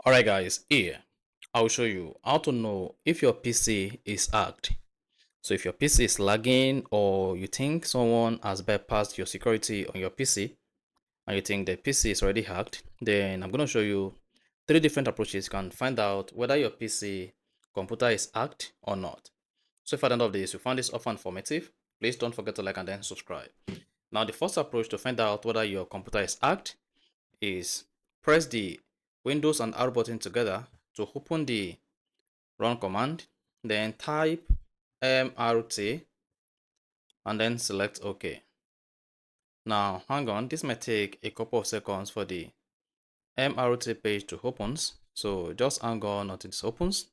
Alright guys, here I'll show you how to know if your PC is hacked. So if your PC is lagging or you think someone has bypassed your security on your PC and you think the PC is already hacked, then I'm going to show you three different approaches you can find out whether your PC computer is hacked or not. So if at the end of this you found this offer informative, please don't forget to like and then subscribe. Now the first approach to find out whether your computer is hacked is press the Windows and R button together to open the run command, then type mrt and then select OK. Now hang on, this might take a couple of seconds for the mrt page to open, so just hang on until it opens.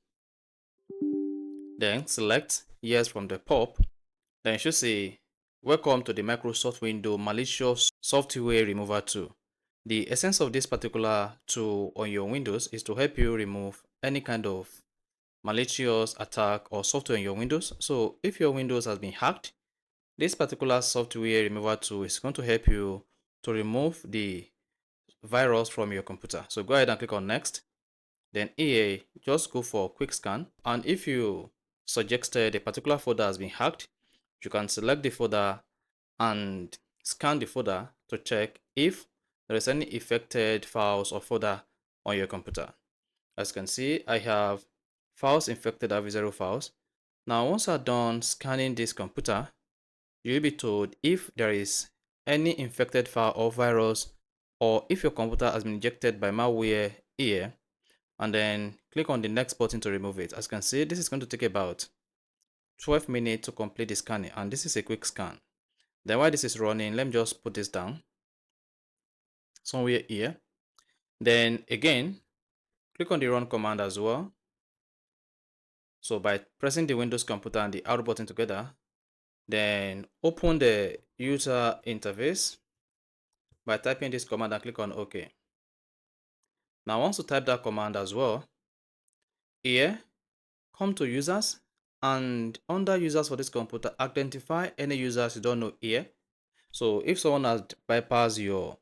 Then select yes from the pop. Then you should say welcome to the Microsoft Windows malicious software remover tool. The essence of this particular tool on your Windows is to help you remove any kind of malicious attack or software in your Windows. So if your Windows has been hacked, this particular software remover tool is going to help you to remove the virus from your computer. So go ahead and click on next. Then here, just go for quick scan. And if you suggested a particular folder has been hacked, you can select the folder and scan the folder to check if there is any affected files or folder on your computer. As you can see, I have files infected, I have 0 files. Now, once I'm done scanning this computer, you'll be told if there is any infected file or virus, or if your computer has been injected by malware here, and then click on the next button to remove it. As you can see, this is going to take about 12 minutes to complete the scanning, and this is a quick scan. Then while this is running, let me just put this down somewhere here. Then again, click on the run command as well. So by pressing the Windows computer and the R button together, then open the user interface by typing this command and click on OK. Now once you type that command as well, here, come to users, and under users for this computer, identify any users you don't know here. So if someone has bypassed your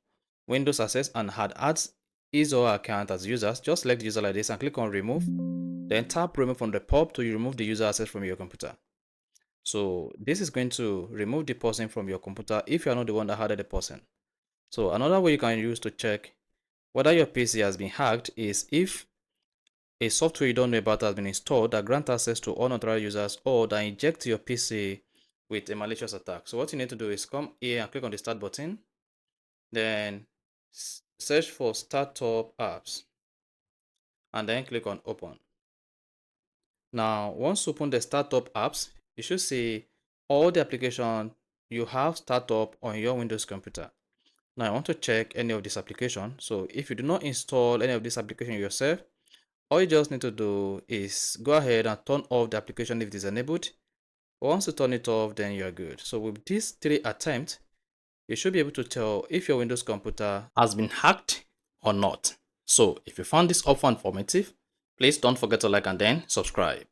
Windows access and had adds his or her account as users, just select the user like this and click on remove. Then tap remove from the pop to remove the user access from your computer. So this is going to remove the person from your computer if you are not the one that added the person. So another way you can use to check whether your PC has been hacked is if a software you don't know about has been installed that grants access to unauthorized users or that injects your PC with a malicious attack. So what you need to do is come here and click on the start button, then search for startup apps and then click on open. Now once you open the startup apps, you should see all the application you have startup on your Windows computer. Now I want to check any of this application. So if you do not install any of this application yourself, all you just need to do is go ahead and turn off the application if it is enabled. Once you turn it off, then you are good. So with these 3 attempts, you should be able to tell if your Windows computer has been hacked or not. So if you found this offer informative, please don't forget to like and then subscribe.